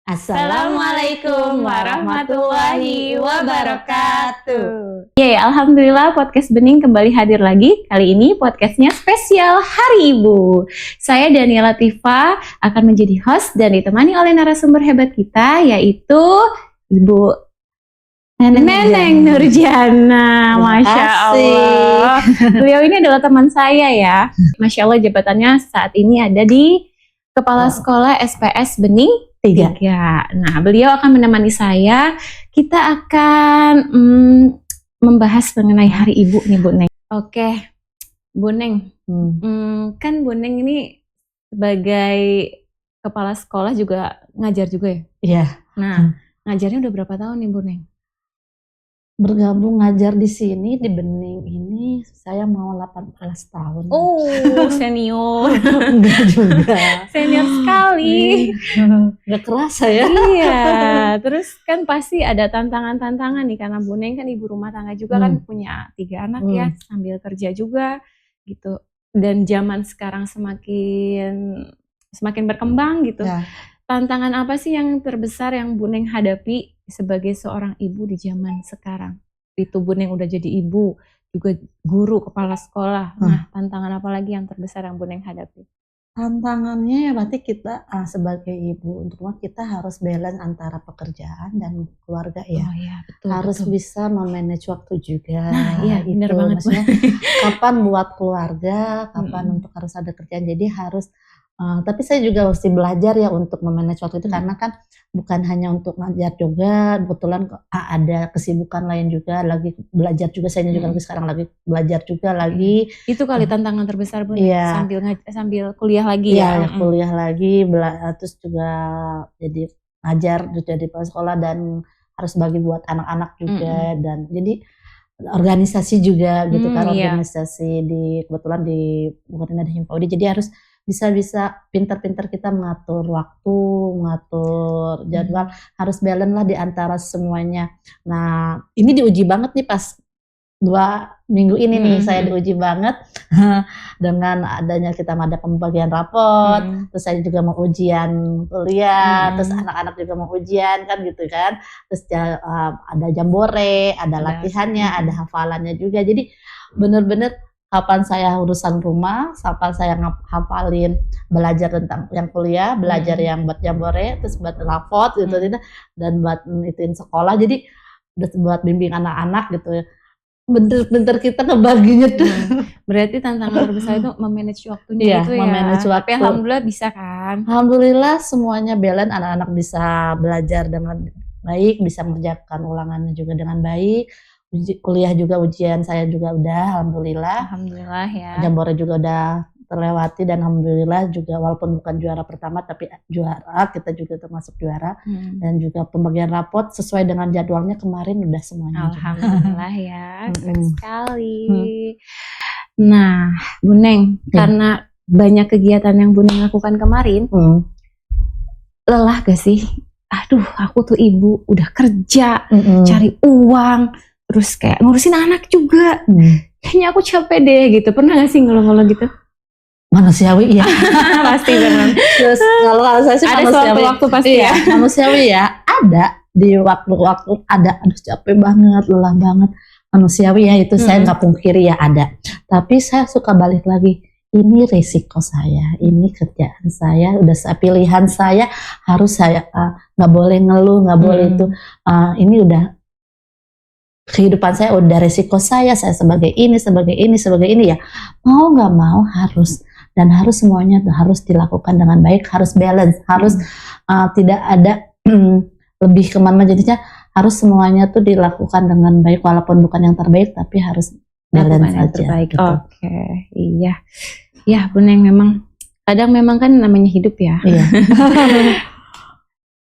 Assalamualaikum warahmatullahi wabarakatuh. Alhamdulillah podcast Bening kembali hadir lagi. Kali ini podcastnya spesial Hari Ibu. Saya Daniela Tifa akan menjadi host dan ditemani oleh narasumber hebat kita, yaitu Ibu Neneng Nurjana. Masya Allah. Beliau ini adalah teman saya ya. Masya Allah, jabatannya saat ini ada di Kepala Sekolah SPS Bening 3. Nah, beliau akan menemani saya. Kita akan membahas mengenai Hari Ibu nih, Bu Neng. Oke, Bu Neng. Kan Bu Neng ini sebagai kepala sekolah juga ngajar juga ya? Iya. Nah, ngajarnya udah berapa tahun nih, Bu Neng? Bergabung ngajar di sini di Bening ini saya mau 18 tahun. Oh, senior. Enggak juga. Senior sekali. Enggak kerasa ya. Iya, terus kan pasti ada tantangan-tantangan nih karena Bu Neng kan ibu rumah tangga juga kan punya 3 anak ya, sambil kerja juga gitu. Dan zaman sekarang semakin berkembang gitu. Ya. Tantangan apa sih yang terbesar yang Bu Neng hadapi sebagai seorang ibu di zaman sekarang? Itu Bu Neng udah jadi ibu, juga guru, kepala sekolah. Nah, tantangan apa lagi yang terbesar yang Bu Neng hadapi? Tantangannya ya berarti kita sebagai ibu untuk rumah kita harus balance antara pekerjaan dan keluarga ya. Oh iya, betul. Harus bisa memanage waktu juga. Nah, iya benar banget. Maksudnya kapan buat keluarga, kapan untuk harus ada kerjaan. Jadi harus tapi saya juga mesti belajar ya untuk memanage waktu itu karena kan bukan hanya untuk ngajar juga, kebetulan ada kesibukan lain juga, lagi belajar juga, saya juga lagi sekarang lagi belajar juga lagi. Itu kali tantangan terbesar Bu, iya. sambil kuliah lagi ya. Kuliah lagi, terus juga jadi ngajar, terus jadi kepala sekolah dan harus bagi buat anak-anak juga dan jadi organisasi juga gitu kan, organisasi kebetulan di bukan ada Himpaudi, jadi harus bisa pintar-pintar kita mengatur waktu, mengatur jadwal, harus balance lah di antara semuanya. Nah, ini diuji banget nih pas 2 minggu ini nih, saya diuji banget dengan adanya kita ada pembagian rapot, terus saya juga mau ujian kuliah, terus anak-anak juga mau ujian kan gitu kan, terus ada jambore, ada latihannya, ada hafalannya juga, jadi bener-bener kapan saya urusan rumah, kapan saya hafalin, belajar tentang yang kuliah, belajar yang buat jambore, terus buat rapot gitu, dan buat ituin sekolah, jadi buat bimbing anak-anak gitu ya. Bener-bener kita ngebaginya tuh. Berarti tantangan terbesar itu memanage waktunya gitu ya. Memanage waktu. Tapi alhamdulillah bisa kan? Alhamdulillah semuanya balance, anak-anak bisa belajar dengan baik, bisa mengerjakan ulangannya juga dengan baik. Kuliah juga ujian saya juga udah, alhamdulillah ya. Jambore juga udah terlewati dan alhamdulillah juga walaupun bukan juara pertama tapi juara, kita juga termasuk juara dan juga pembagian rapot sesuai dengan jadwalnya kemarin udah semuanya. Alhamdulillah ya, keren sekali. Nah, Bu Neng, karena banyak kegiatan yang Bu Neng lakukan kemarin, lelah gak sih? Aduh, aku tuh ibu udah kerja, cari uang, terus kayak ngurusin anak juga. Kayaknya aku capek deh gitu. Pernah gak sih ngeluh-ngeluh gitu? Manusiawi ya. Pasti benar. Terus kalau saya sih ada manusiawi. Ada waktu pasti ya. Manusiawi ya. Ada di waktu-waktu ada. Aduh capek banget, lelah banget. Manusiawi ya itu saya nggak pungkiri ya ada. Tapi saya suka balik lagi. Ini resiko saya, ini kerjaan saya, udah pilihan saya, harus saya nggak boleh ngeluh, nggak boleh itu. Ini udah kehidupan saya, udah resiko saya sebagai ini ya. Mau nggak mau harus. Dan harus semuanya harus dilakukan dengan baik, harus balance, harus tidak ada lebih kemana, jadinya harus semuanya tuh dilakukan dengan baik walaupun bukan yang terbaik tapi harus balance aja. Terbaik. Gitu. Oke, iya. Ya, Bu Neng memang kadang memang kan namanya hidup ya. Iya.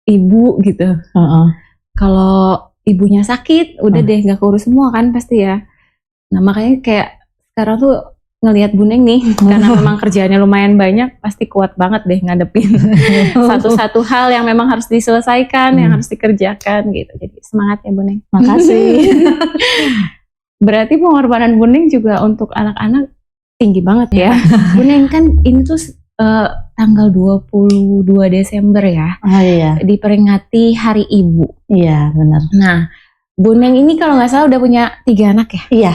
Ibu gitu. Kalau ibunya sakit, udah deh nggak keurus semua kan pasti ya. Nah makanya kayak sekarang tuh ngelihat Bu Neng nih, karena memang kerjaannya lumayan banyak, pasti kuat banget deh ngadepin satu-satu hal yang memang harus diselesaikan, yang harus dikerjakan gitu. Jadi semangat ya Bu Neng. Makasih. Berarti pengorbanan Bu Neng juga untuk anak-anak tinggi banget ya. Bu Neng kan ini tuh tanggal 22 Desember ya, Oh iya, diperingati Hari Ibu. iya benar. Nah, Bu Neng ini kalau nggak salah udah punya 3 anak ya? Iya,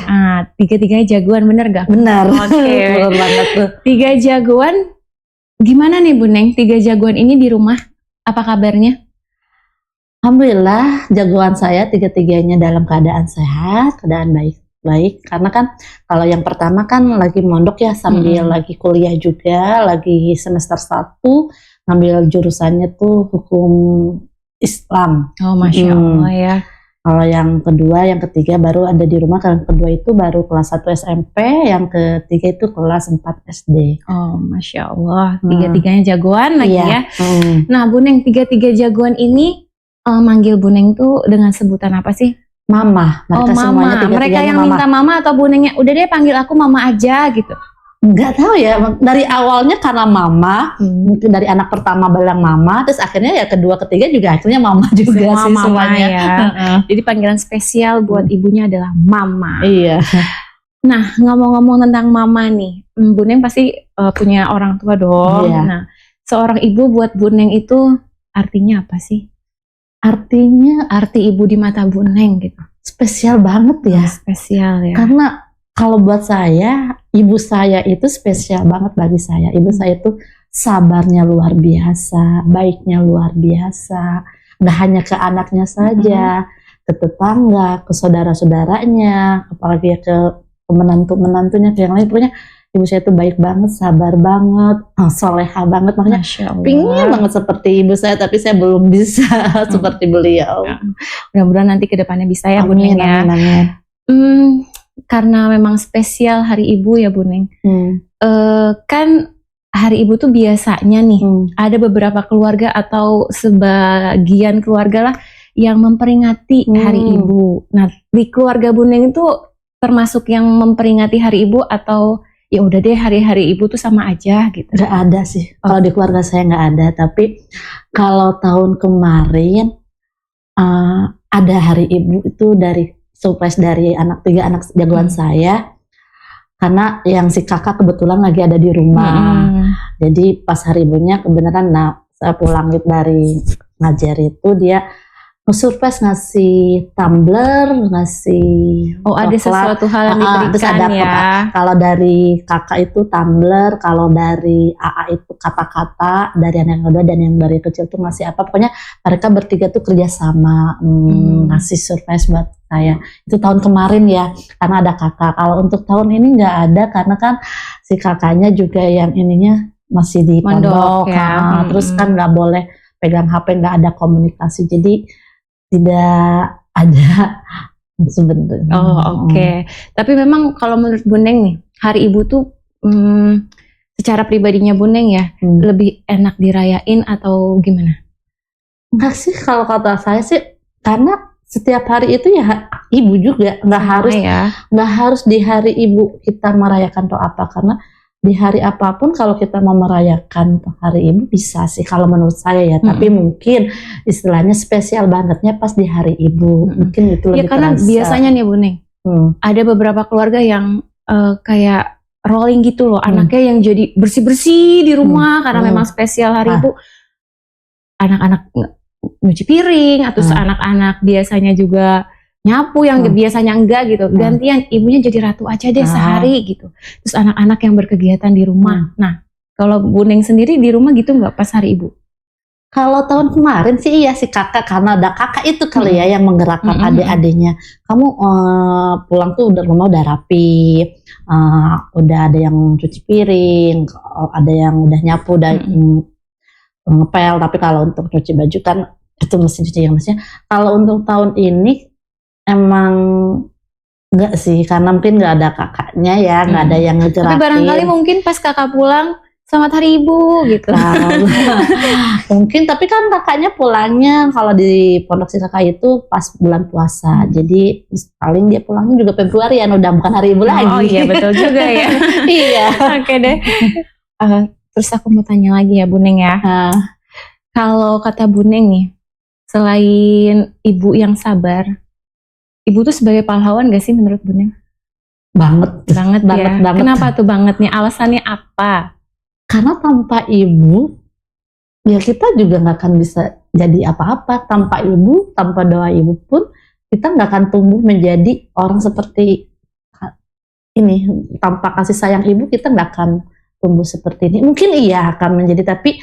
Tiga-tiganya jagoan, bener gak? benar. Oke. Benar banget tuh. 3 jagoan, gimana nih Bu Neng? 3 jagoan ini di rumah, apa kabarnya? Alhamdulillah jagoan saya tiga-tiganya dalam keadaan sehat, keadaan baik-baik. Karena kan kalau yang pertama kan lagi mondok ya sambil lagi kuliah juga, lagi semester 1 ngambil jurusannya tuh hukum Islam. Oh, Masya Allah ya. Kalau yang kedua, yang ketiga baru ada di rumah. Kalau yang kedua itu baru kelas 1 SMP, yang ketiga itu kelas 4 SD. Oh, Masya Allah, tiga-tiganya jagoan lagi ya. Nah, Bu Neng, 3 jagoan ini manggil Bu Neng tuh dengan sebutan apa sih? Mama. Mereka Mama. semuanya tiga-tiganya Mereka yang mama. minta mama atau Bu Nengnya, udah deh panggil aku Mama aja gitu. Nggak tahu ya, dari awalnya karena mama, mungkin dari anak pertama bilang mama, terus akhirnya ya kedua ketiga juga akhirnya mama juga sih Mama semuanya. ya. Jadi panggilan spesial buat ibunya adalah Mama. Iya. Nah, ngomong-ngomong tentang Mama nih, Bu Neng pasti punya orang tua dong. Iya. Nah, seorang ibu buat Bu Neng itu artinya apa sih? Arti ibu di mata Bu Neng gitu. Spesial banget ya. Spesial ya. Karena kalau buat saya, ibu saya itu spesial banget bagi saya. Ibu saya itu sabarnya luar biasa, baiknya luar biasa. Nggak hanya ke anaknya saja, ke tetangga, ke saudara-saudaranya, apalagi ke menantu-menantunya, ke yang lain. Pokoknya ibu saya itu baik banget, sabar banget, soleha banget. Makanya pingin banget seperti ibu saya, tapi saya belum bisa seperti beliau. Mudah-mudahan nanti ke depannya bisa ya Bu Neng ya. Amin. Karena memang spesial Hari Ibu ya Bu Neng. Kan Hari Ibu tuh biasanya nih ada beberapa keluarga atau sebagian keluarga lah yang memperingati Hari Ibu. Nah, di keluarga Bu Neng itu termasuk yang memperingati Hari Ibu atau ya udah deh hari-hari Ibu tuh sama aja gitu? Nggak ada sih. Kalau di keluarga saya nggak ada. Tapi kalau tahun kemarin ada Hari Ibu itu dari surprise dari 3 anak jagoan saya, karena yang si kakak kebetulan lagi ada di rumah. Jadi pas hari ibunya kebenaran, saya pulang dari ngajar itu dia surprise ngasih tumbler, ngasih ada sesuatu hal yang diberikan ya. Kalau dari kakak itu tumbler, kalau dari AA itu kata-kata, dari anak yang kedua dan yang dari kecil tuh ngasih apa. Pokoknya mereka bertiga tuh kerjasama ngasih surprise buat saya. Itu tahun kemarin ya, karena ada kakak. Kalau untuk tahun ini nggak ada, karena kan si kakaknya juga yang ininya masih di pondok ya. Terus kan nggak boleh pegang HP, nggak ada komunikasi. Jadi tidak ada sebenarnya. Oke. Tapi memang kalau menurut Bu Neng nih, Hari Ibu tuh secara pribadinya Bu Neng ya, lebih enak dirayain atau gimana? Enggak sih, kalau kata saya sih, karena setiap hari itu ya ibu juga, nggak harus di hari ibu kita merayakan atau apa, karena di hari apapun kalau kita mau merayakan hari ibu bisa sih kalau menurut saya ya. Tapi mungkin istilahnya spesial bangetnya pas di hari ibu. Mungkin itu lebih karena terasa. Biasanya nih Bu Neng, ada beberapa keluarga yang kayak rolling gitu loh, anaknya yang jadi bersih-bersih di rumah karena memang spesial hari ibu. Anak-anak nyuci piring atau anak-anak biasanya juga nyapu yang biasanya enggak gitu, gantian ibunya jadi ratu aja deh sehari gitu. Terus anak-anak yang berkegiatan di rumah. Nah, kalau Bu Neng sendiri di rumah gitu nggak pas hari ibu? Kalau tahun kemarin sih iya si kakak, karena ada kakak itu kali ya yang menggerakkan adik-adiknya. Kamu pulang tuh rumah udah rapi, udah ada yang cuci piring, ada yang udah nyapu, udah ngepel. Tapi kalau untuk cuci baju kan itu mesin cuci yang mesinnya. Kalau untuk tahun ini emang enggak sih, karena mungkin nggak ada kakaknya ya, nggak ada yang ngegerakin. Tapi barangkali mungkin pas kakak pulang, selamat hari ibu gitu. Mungkin, tapi kan kakaknya pulangnya kalau di pondok si kakak itu pas bulan puasa. Jadi paling dia pulangnya juga Februari ya, udah bukan hari ibu lagi. Oh iya betul juga ya. Iya. Oke deh. Terus aku mau tanya lagi ya Bu Neng ya. Kalau kata Bu Neng nih, selain ibu yang sabar, ibu tuh sebagai pahlawan gak sih menurut Bu Neng? Banget ya. Kenapa tuh bangetnya? Alasannya apa? Karena tanpa ibu, ya kita juga nggak akan bisa jadi apa-apa. Tanpa ibu, tanpa doa ibu pun, kita nggak akan tumbuh menjadi orang seperti ini. Tanpa kasih sayang ibu, kita nggak akan tumbuh seperti ini. Mungkin iya akan menjadi, tapi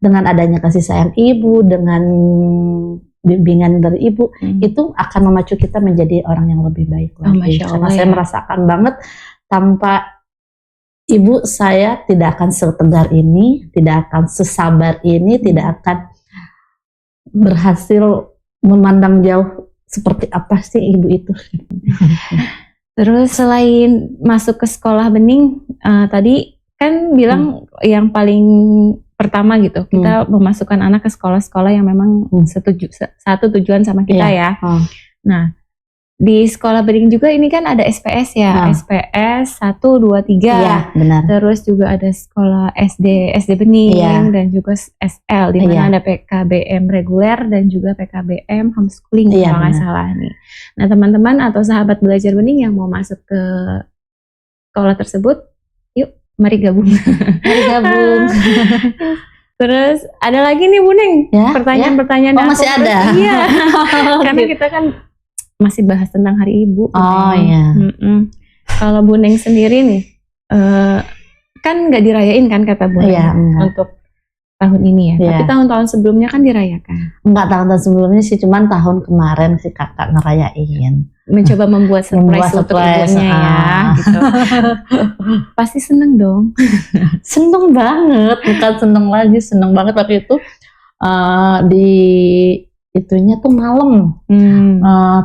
dengan adanya kasih sayang ibu, dengan bimbingan dari ibu, itu akan memacu kita menjadi orang yang lebih baik lagi. Karena saya merasakan banget, tanpa ibu saya tidak akan setegar ini, tidak akan sesabar ini, tidak akan berhasil memandang jauh seperti apa sih ibu itu. Terus selain masuk ke sekolah bening, tadi kan bilang yang paling pertama gitu, kita memasukkan anak ke sekolah-sekolah yang memang satu tujuan sama kita ya. Nah, di sekolah bening juga ini kan ada SPS ya, SPS 1, 2, 3. Iya, benar. Terus juga ada sekolah SD bening dan juga SL, di mana ada PKBM reguler dan juga PKBM homeschooling kalau nggak salah nih. Nah, teman-teman atau sahabat belajar bening yang mau masuk ke sekolah tersebut, yuk mari gabung. Mari gabung. Terus ada lagi nih Bu Neng, pertanyaan-pertanyaan. Masih ada? Iya, karena kita kan masih bahas tentang Hari Ibu. Iya. Kalau Bu Neng sendiri nih, kan nggak dirayain kan kata Bu Neng untuk tahun ini ya. Tapi tahun-tahun sebelumnya kan dirayakan. Enggak, tahun-tahun sebelumnya sih, cuman tahun kemarin sih kakak ngerayain. Mencoba membuat surprise untuk ibunya ya. Gitu. Pasti seneng dong. Seneng banget, bukan seneng lagi, seneng banget waktu itu. Di itunya tuh malam,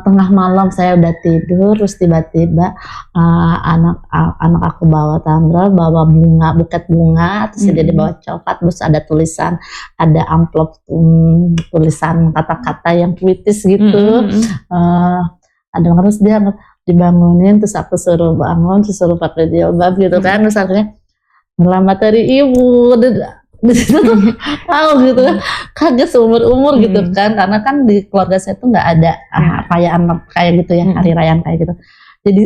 tengah malam saya udah tidur, terus tiba-tiba anak aku bawa tumbler, bawa bunga, buket bunga, terus dia bawa coklat, terus ada tulisan, ada amplop tulisan kata-kata yang puitis gitu. Terus dia dibangunin, terus aku suruh bangun, terus suruh pakai jilbab gitu kan, terus akhirnya selamat Hari Ibu. Di situ tuh tahu gitu, kaget seumur-umur gitu kan, karena kan di keluarga saya tuh nggak ada perayaan kayak gitu ya, hari rayaan kayak gitu. Jadi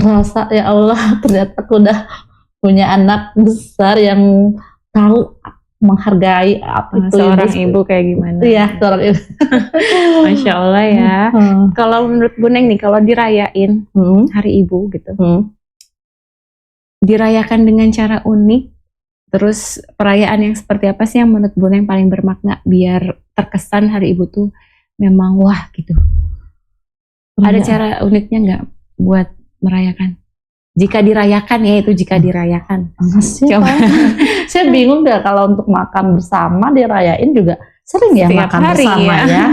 merasa ya Allah, ternyata aku udah punya anak besar yang tahu menghargai apa itu seorang ibu kayak gimana. Iya, seorang ibu. Masya Allah ya. Kalau menurut Bu Neng nih, kalau dirayain Hari Ibu gitu, dirayakan dengan cara unik, terus perayaan yang seperti apa sih yang menurut Bu Neng paling bermakna biar terkesan Hari Ibu tuh memang wah gitu? Ada cara uniknya nggak buat merayakan? Jika dirayakan ya, itu jika dirayakan. Coba. Saya bingung deh kalau untuk makan bersama dirayain juga sering ya setiap makan hari bersama ya.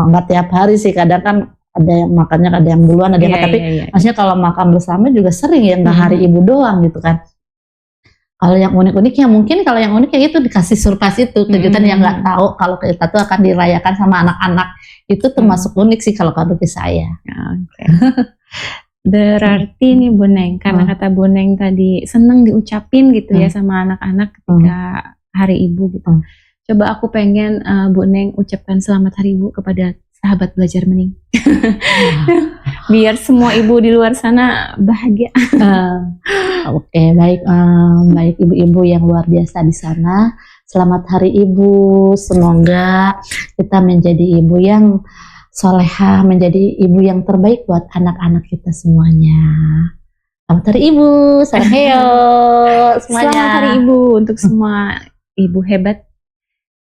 Nggak tiap hari sih, kadang kan ada yang makannya, ada yang duluan, ada yang tapi maksudnya kalau makan bersama juga sering ya, nggak Hari Ibu doang gitu kan. Kalau yang unik-uniknya mungkin, kalau yang unik ya itu dikasih surprise itu, kejutan yang nggak tahu kalau kita tuh akan dirayakan sama anak-anak, itu termasuk unik sih kalau bagi saya. Berarti nih Bu Neng, karena kata Bu Neng tadi seneng diucapin gitu ya sama anak-anak ketika Hari Ibu gitu. Coba aku pengen Bu Neng ucapkan selamat Hari Ibu kepada sahabat belajar bening. Biar semua ibu di luar sana bahagia. Oke, baik, baik ibu-ibu yang luar biasa di sana. Selamat Hari Ibu. Semoga kita menjadi ibu yang solehah, menjadi ibu yang terbaik buat anak-anak kita semuanya. Selamat Hari Ibu, salam heyo semuanya. Selamat Hari Ibu untuk semua ibu hebat,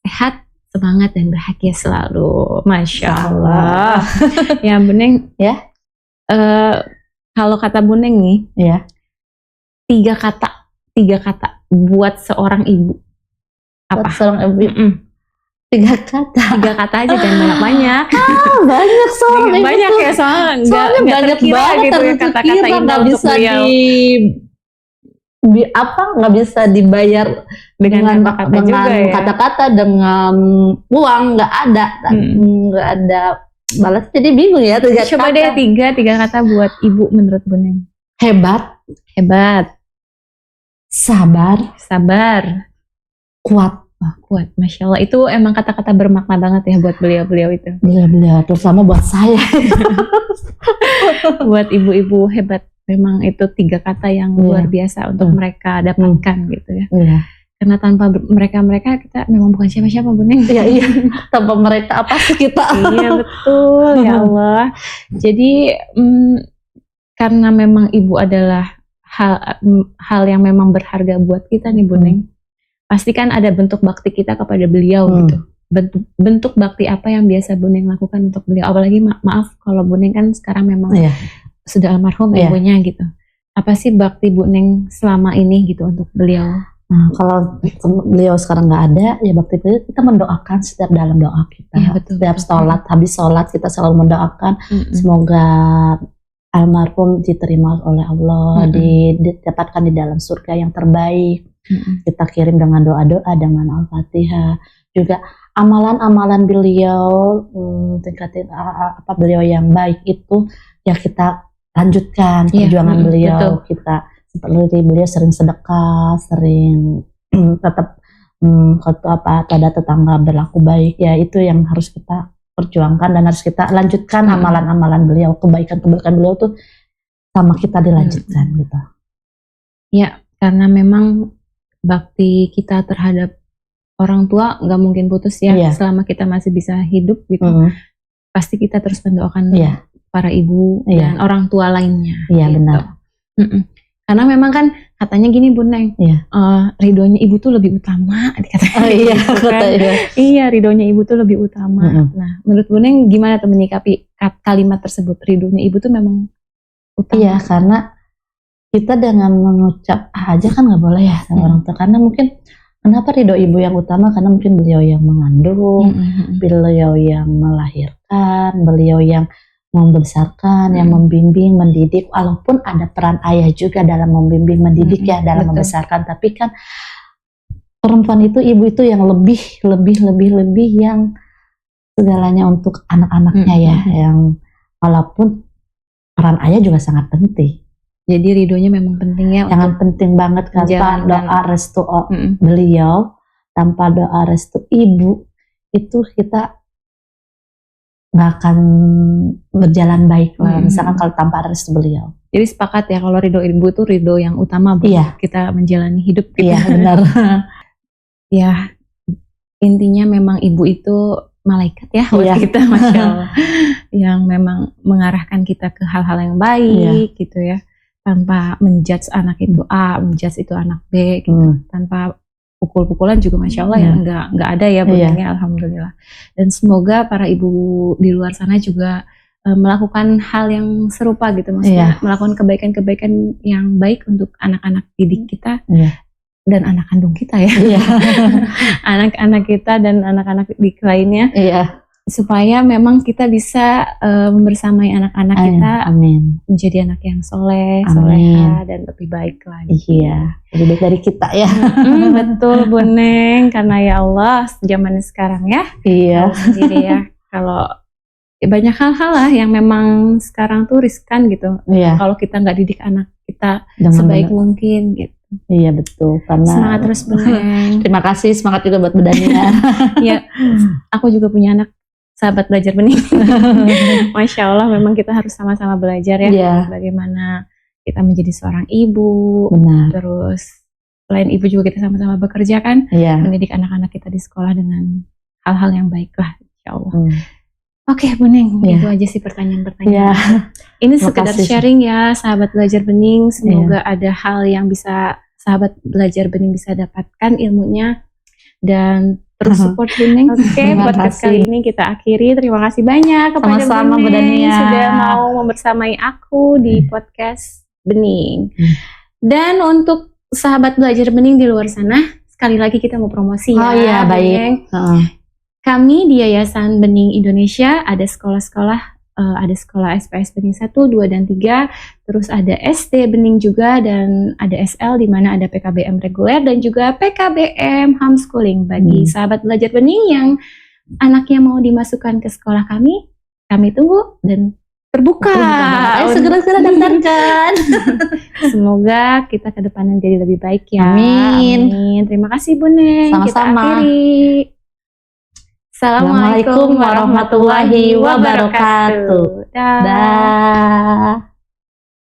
sehat, semangat dan bahagia selalu. Masya Allah. Ya Bu Neng, ya. Kalau kata Bu Neng nih, ya. Tiga kata buat seorang ibu. Apa? Buat seorang ibu. Tiga kata aja, jangan banyak-banyak. Banyak soalnya. Banyak ya soalnya banyak terkira banget gitu ya, kata-kata indah untuk beliau. Nggak bisa dibayar dengan kata-kata, dengan uang, nggak ada balas, jadi bingung ya. Coba deh tiga kata buat ibu menurut Bu Neng. Hebat, sabar, kuat. Kuat, Masya Allah. Itu emang kata-kata bermakna banget ya buat beliau-beliau itu. Beliau, terutama buat saya. Buat ibu-ibu hebat memang itu 3 kata yang luar biasa untuk mereka dapatkan gitu ya. Iya. Karena tanpa mereka kita memang bukan siapa-siapa Buneng. Iya. Tanpa mereka apa sih kita? Iya betul ya Allah. Jadi karena memang ibu adalah hal yang memang berharga buat kita nih Buneng. Pasti kan ada bentuk bakti kita kepada beliau gitu. Bentuk bakti apa yang biasa Buneng lakukan untuk beliau? Apalagi maaf kalau Buneng kan sekarang memang sudah almarhum ibunya gitu. Apa sih bakti Buneng selama ini gitu untuk beliau? Nah, kalau beliau sekarang nggak ada, ya bakti beliau kita mendoakan setiap dalam doa kita. Ya, betul, setiap sholat, habis sholat kita selalu mendoakan semoga almarhum diterima oleh Allah, didapatkan di dalam surga yang terbaik. Kita kirim dengan doa-doa, dengan Al-Fatihah. Juga amalan-amalan beliau, tingkatin apa beliau yang baik itu, ya kita lanjutkan perjuangan beliau. Betul. Kita seperti beliau sering sedekah, sering tetap pada tetangga berlaku baik, ya itu yang harus kita perjuangkan dan harus kita lanjutkan amalan-amalan beliau, kebaikan-kebaikan beliau tuh sama kita dilanjutkan gitu. Ya, karena memang bakti kita terhadap orang tua nggak mungkin putus ya, selama kita masih bisa hidup gitu. Pasti kita terus mendoakan para ibu dan orang tua lainnya. Iya gitu. Benar. Karena memang kan katanya gini Buneng, ridhonya ibu tuh lebih utama, dikatakan. Gitu kan. Iya, ridhonya ibu tuh lebih utama. Nah, menurut Buneng gimana tuh menyikapi kalimat tersebut? Ridhonya ibu tuh memang utama. Iya, karena kita dengan mengucap aja kan nggak boleh ya sama orang tua. Karena mungkin kenapa ridho ibu yang utama? Karena mungkin beliau yang mengandung, beliau yang melahirkan, beliau yang membesarkan, yang membimbing, mendidik, walaupun ada peran ayah juga dalam membimbing, mendidik ya, dalam membesarkan, tapi kan perempuan itu, ibu itu yang lebih yang segalanya untuk anak-anaknya ya, yang walaupun peran ayah juga sangat penting. Jadi ridhonya memang penting ya. Sangat penting banget, tanpa doa restu beliau, tanpa doa restu ibu, itu kita nggak akan berjalan baik lah. Misalkan kalau tanpa restu beliau. Jadi sepakat ya kalau ridho ibu itu ridho yang utama buat kita menjalani hidup kita. Iya benar. Ya intinya memang ibu itu malaikat ya buat kita, Masya Allah. Yang memang mengarahkan kita ke hal-hal yang baik gitu ya. Tanpa menjudge anak itu A, menjudge itu anak B gitu. Tanpa pukul-pukulan juga Masya Allah ya nggak ada ya Bunengnya, alhamdulillah. Dan semoga para ibu di luar sana juga melakukan hal yang serupa gitu, maksudnya melakukan kebaikan-kebaikan yang baik untuk anak-anak didik kita dan anak kandung kita ya, anak-anak kita dan anak-anak didik lainnya, supaya memang kita bisa membersamai anak-anak kita, menjadi anak yang soleh, soleha dan lebih baik lagi. Iya, lebih baik dari kita ya. Betul Buneng, karena ya Allah zaman sekarang ya, sendiri ya, kalau banyak hal-hal lah yang memang sekarang tuh riskan gitu. Kalau kita nggak didik anak kita sebaik mungkin gitu. Iya betul, karena semangat terus Buneng. Terima kasih, semangat juga buat Bedania. Ya, aku juga punya anak sahabat belajar bening. Masya Allah, memang kita harus sama-sama belajar ya, bagaimana kita menjadi seorang ibu. Benar. Terus selain ibu juga kita sama-sama bekerja kan, mendidik anak-anak kita di sekolah dengan hal-hal yang baik lah, Insya Allah. Oke Buneng, itu aja sih pertanyaan-pertanyaan. Ini sekedar sharing ya, sahabat belajar bening. Semoga ada hal yang bisa sahabat belajar bening bisa dapatkan ilmunya dan terus support Buneng. Oke, podcast kali ini kita akhiri. Terima kasih banyak kepada Buneng sudah mau membersamai aku di podcast Bening. Dan untuk sahabat belajar bening di luar sana, sekali lagi kita mau promosi ya. Oh iya, baik. Kami di Yayasan Bening Indonesia ada sekolah-sekolah, ada sekolah SPS Bening 1, 2, dan 3, terus ada SD Bening juga, dan ada SL di mana ada PKBM reguler dan juga PKBM homeschooling. Bagi sahabat belajar bening yang anaknya mau dimasukkan ke sekolah kami tunggu dan terbuka. Segera-segera daftarkan. Semoga kita ke depannya jadi lebih baik ya. Amin. Terima kasih Buneng. Sama-sama. Kita akhiri. Assalamualaikum warahmatullahi wabarakatuh. Dah.